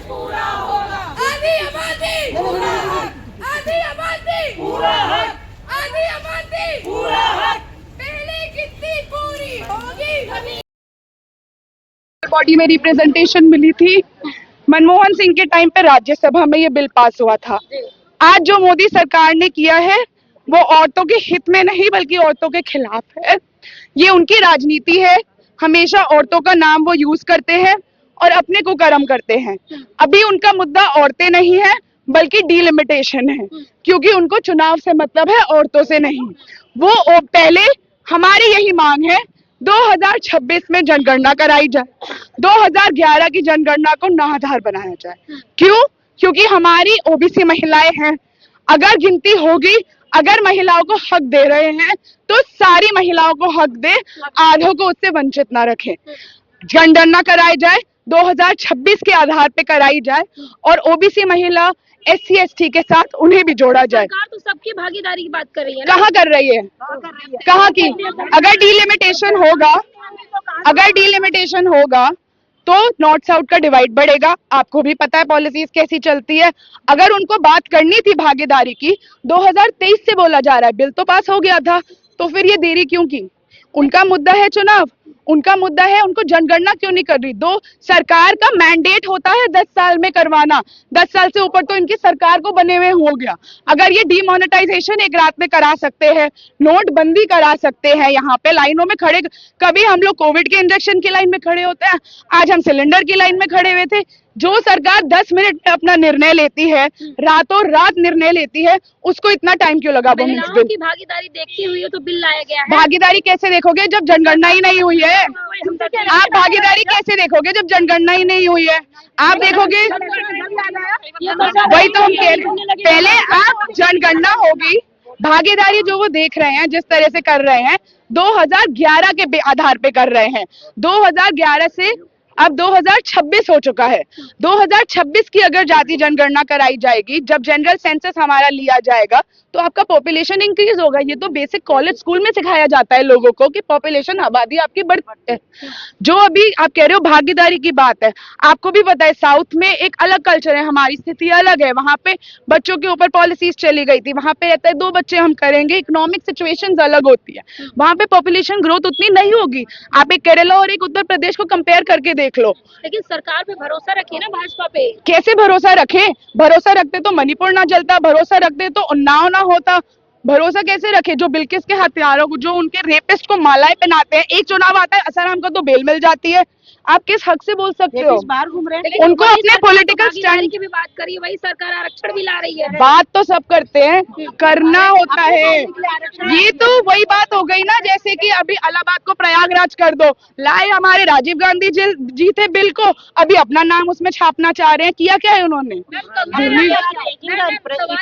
पूरा होगा। आधी आबादी पूरा हक, आधी आबादी पूरा हक, आधी आबादी पूरा हक। पहले कितनी पूरी होगी। बॉडी में रिप्रेजेंटेशन मिली थी। मनमोहन सिंह के टाइम पे राज्यसभा में ये बिल पास हुआ था। आज जो मोदी सरकार ने किया है वो औरतों के हित में नहीं बल्कि औरतों के खिलाफ है। ये उनकी राजनीति है। हमेशा औरतों का नाम वो यूज करते हैं और अपने को कर्म करते हैं। अभी उनका मुद्दा औरतें नहीं है बल्कि डिलिमिटेशन है, क्योंकि उनको चुनाव से मतलब है, औरतों से नहीं। वो पहले हमारी यही मांग है 2026 में जनगणना कराई जाए, 2011 की जनगणना को ना आधार बनाया जाए। क्यों? क्योंकि हमारी ओबीसी महिलाएं हैं। अगर गिनती होगी, अगर महिलाओं को हक दे रहे हैं तो सारी महिलाओं को हक दे, आधों को उससे वंचित ना रखें। जनगणना कराई जाए, 2026 के आधार पे कराई जाए और ओबीसी महिला SC ST के साथ उन्हें भी जोड़ा जाए। सरकार तो सबकी भागीदारी की बात कर रही है ना? कहाँ कर रही है? कहाँ की? अगर डिलिमिटेशन होगा, अगर डिलिमिटेशन होगा तो नॉर्थ साउथ का डिवाइड बढ़ेगा। आपको भी पता है पॉलिसीज कैसी चलती है। अगर उनको बात करनी थी भागीदारी की, 2023 से बोला जा रहा है, बिल तो पास हो गया था, तो फिर ये देरी क्यों की? उनका मुद्दा है चुनाव, उनका मुद्दा है उनको जनगणना क्यों नहीं कर रही। दो सरकार का मैंडेट होता है 10 साल में करवाना, 10 साल से ऊपर तो इनकी सरकार को बने हुए हो गया। अगर ये डिमोनेटाइजेशन एक रात में करा सकते हैं, नोटबंदी करा सकते हैं, यहाँ पे लाइनों में खड़े, कभी हम लोग कोविड के इंजेक्शन की लाइन में खड़े होते हैं, आज हम सिलेंडर की लाइन में खड़े हुए थे। जो सरकार 10 मिनट में अपना निर्णय लेती है, रातों रात निर्णय लेती है, उसको इतना टाइम क्यों लगा? महिलाओं की भागीदारी देखती हुई तो बिल लाया गया है। भागीदारी कैसे देखोगे जब जनगणना ही नहीं हुई है? आप भागीदारी कैसे देखोगे जब जनगणना ही नहीं हुई है? आप देखोगे, वही तो हम कह रहे हैं, पहले आप जनगणना होगी, भागीदारी जो वो देख रहे हैं, जिस तरह से कर रहे हैं, 2011 के आधार पे कर रहे हैं। 2011 से अब 2026 हो चुका है। 2026 की अगर जाति जनगणना कराई जाएगी, जब जनरल सेंसस हमारा लिया जाएगा, तो आपका पॉपुलेशन इंक्रीज होगा। ये तो बेसिक कॉलेज स्कूल में सिखाया जाता है लोगों को कि पॉपुलेशन आबादी आपकी बढ़ती है। जो अभी आप कह रहे हो भागीदारी की बात है, आपको भी पता है साउथ में एक अलग कल्चर है, हमारी स्थिति अलग है। वहां पे बच्चों के ऊपर पॉलिसीज चली गई थी, वहां पे रहता है 2 बच्चे हम करेंगे, इकोनॉमिक सिचुएशंस अलग होती है, वहां पे पॉपुलेशन ग्रोथ उतनी नहीं होगी। आप एक केरला और एक उत्तर प्रदेश को कंपेयर करके देख लो। लेकिन सरकार पे भरोसा रखिए ना, भाजपा पे। कैसे भरोसा रखे? भरोसा रखते तो मणिपुर ना जलता, भरोसा रखते तो उन्नाव ना होता। भरोसा कैसे रखे? जो बिल्किस के हत्यारों को, जो उनके रेपिस्ट को मालाएं पहनाते हैं, एक चुनाव आता है, असराम को तो बेल मिल जाती है। आप किस हक से बोल सकते हो? बाहर घूम रहे हैं, उनको अपने पॉलिटिकल स्टैंड की भी बात करिए, वही सरकार आरक्षण भी ला रही है। बात तो सब करते हैं, करना होता है। ये तो वही बात हो गई ना, जैसे कि अभी इलाहाबाद को प्रयागराज कर दो, लाए हमारे राजीव गांधी जी थे बिल को, अभी अपना नाम उसमें छापना चाह रहे हैं। किया क्या है उन्होंने? सवाल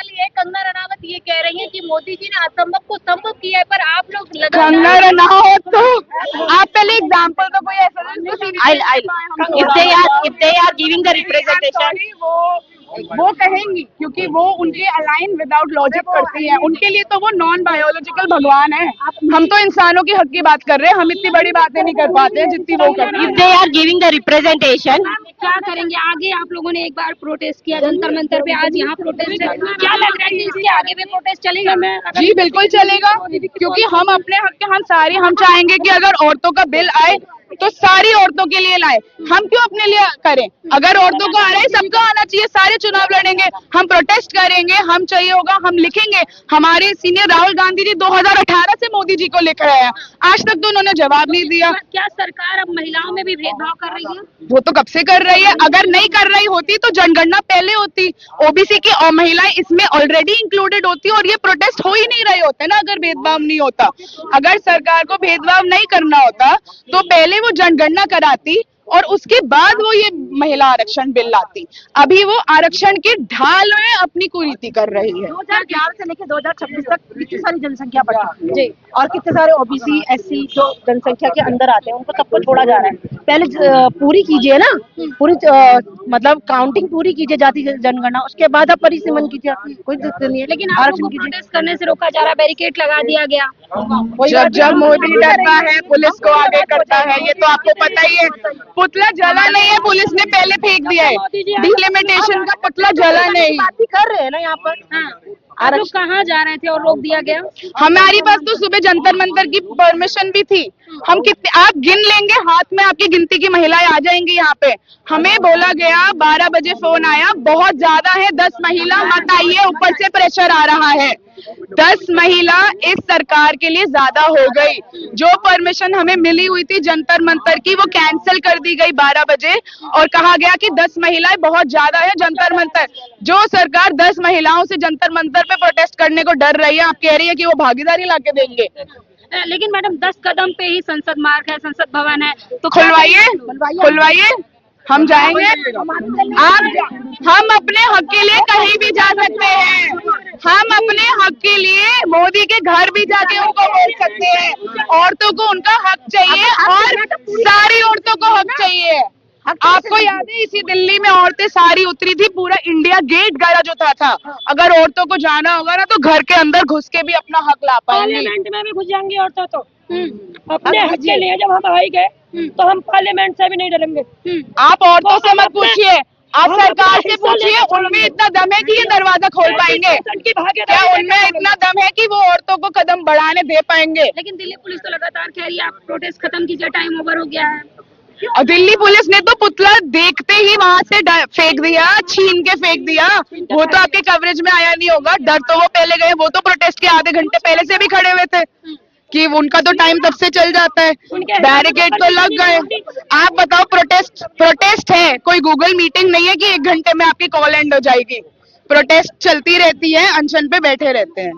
ये, कंगना रनावत ये कह रही है कि मोदी जी ने असंभव को संभव किया है, पर आप लोग कंगना रनावत तो आप पहले एग्जाम्पल तो कोई ऐसा if they are giving the representation, वो कहेंगी, क्योंकि वो उनके अलाइन विदाउट लॉजिक करती हैं। उनके लिए तो वो नॉन बायोलॉजिकल भगवान है। हम तो इंसानों की हक की बात कर रहे हैं, हम इतनी बड़ी बातें नहीं कर पाते हैं जितनी वो करते हैं। if they are giving the representation, क्या करेंगे आगे? आप लोगों ने एक बार प्रोटेस्ट किया जंतर मंतर पे, आज यहाँ प्रोटेस्ट है, क्या लग रहा है कि इसके आगे भी प्रोटेस्ट चलेगा? जी बिल्कुल चलेगा, क्योंकि हम अपने हक के हम चाहेंगे कि अगर औरतों का बिल आए तो सारी औरतों के लिए लाए। हम क्यों अपने लिए करें? अगर औरतों को आ रहा है, सबको आना चाहिए। सारे चुनाव लड़ेंगे, हम प्रोटेस्ट करेंगे, हम चाहिए होगा हम लिखेंगे। हमारे सीनियर राहुल गांधी जी 2018 से मोदी जी को लेकर आए हैं, आज तक तो उन्होंने जवाब नहीं दिया। क्या सरकार अब महिलाओं में भी भेदभाव कर रही है? वो तो कब से कर रही है। अगर नहीं कर रही होती तो जनगणना पहले होती, ओबीसी की और महिलाएं इसमें ऑलरेडी इंक्लूडेड होती और ये प्रोटेस्ट हो ही नहीं रहे होते ना, अगर भेदभाव नहीं होता। अगर सरकार को भेदभाव नहीं करना होता तो पहले वो जनगणना कराती और उसके बाद वो ये महिला आरक्षण बिल लाती। अभी वो आरक्षण के ढाल में अपनी कुरीति कर रही है। 2011 से लेकर 2026 तक कितनी सारी जनसंख्या बढ़ी जी, और कितने सारे ओबीसी SC जो जनसंख्या के अंदर आते हैं उनको सबको छोड़ा जा रहा है। पहले पूरी कीजिए ना, पूरी मतलब काउंटिंग पूरी कीजिए जाति जनगणना, उसके बाद आप परिसीमन कीजिए, कोई दिक्कत नहीं है। लेकिन आरक्षण प्रोटेस्ट करने से रोका जा रहा है, बैरिकेड लगा दिया गया। जब मोदी डरता है पुलिस को आगे करता है, ये तो आपको पता ही है। पुतला जला नहीं है, पुलिस ने पहले फेंक दिया है। डिलिमिटेशन का पुतला जला नहीं। बात भी कर रहे हैं ना यहाँ पर। हाँ, आप लोग कहाँ जा रहे थे और रोक दिया गया? हमारी पास तो सुबह जंतर मंतर की परमिशन भी थी। हम कितने आप गिन लेंगे, हाथ में आपकी गिनती की महिलाएं आ जाएंगी यहाँ पे। हमें बोला गया 12 बजे फोन आया, बहुत ज्यादा है, 10 महिला मत आइए, ऊपर से प्रेशर आ रहा है। 10 महिला इस सरकार के लिए ज्यादा हो गई। जो परमिशन हमें मिली हुई थी जंतर मंतर की, वो कैंसिल कर दी गई 12 बजे और कहा गया कि 10 महिलाएं बहुत ज्यादा है जंतर मंतर। जो सरकार 10 महिलाओं से जंतर मंतर पे प्रोटेस्ट करने को डर रही है, आप कह रही है कि वो भागीदारी लाके देंगे। लेकिन मैडम 10 कदम पे ही संसद मार्ग है, संसद भवन है, तो खुलवाइए, हम जाएंगे। हम अपने हक के लिए कहीं भी जा सकते हैं। हम अपने हक के लिए मोदी के घर भी जाके उनको बोल सकते हैं। औरतों को उनका हक चाहिए और सारी औरतों को हक चाहिए। आपको याद है इसी दिल्ली में औरतें सारी उतरी थी, पूरा इंडिया गेट गरज उठा था। अगर औरतों को जाना होगा ना तो घर के अंदर घुस के भी अपना हक ला पाएंगे। पार्लियामेंट में भी घुस जाएंगी औरतें तो। अपने हक के लिए जब हम आई गए तो हम पार्लियामेंट से भी नहीं डरेंगे। आप औरतों से मत पूछिए, आप सरकार से पूछिए, उनमें इतना दम है कि ये दरवाजा खोल पाएंगे? क्या उनमें इतना दम है कि वो औरतों को कदम बढ़ाने दे पाएंगे? लेकिन दिल्ली पुलिस तो लगातार कह रही है आप प्रोटेस्ट खत्म कीजिए, टाइम ओवर हो गया है। और दिल्ली पुलिस ने तो पुतला देखते ही वहां से फेंक दिया, छीन के फेंक दिया। वो तो आपके कवरेज में आया नहीं होगा, डर तो वो पहले गए। वो तो प्रोटेस्ट के आधे घंटे पहले से भी खड़े हुए थे कि उनका तो टाइम तब से चल जाता है। बैरिकेड तो लग गए। आप बताओ, प्रोटेस्ट है, कोई गूगल मीटिंग नहीं है कि 1 घंटे में आपकी कॉल एंड हो जाएगी। प्रोटेस्ट चलती रहती है, अनशन पे बैठे रहते हैं।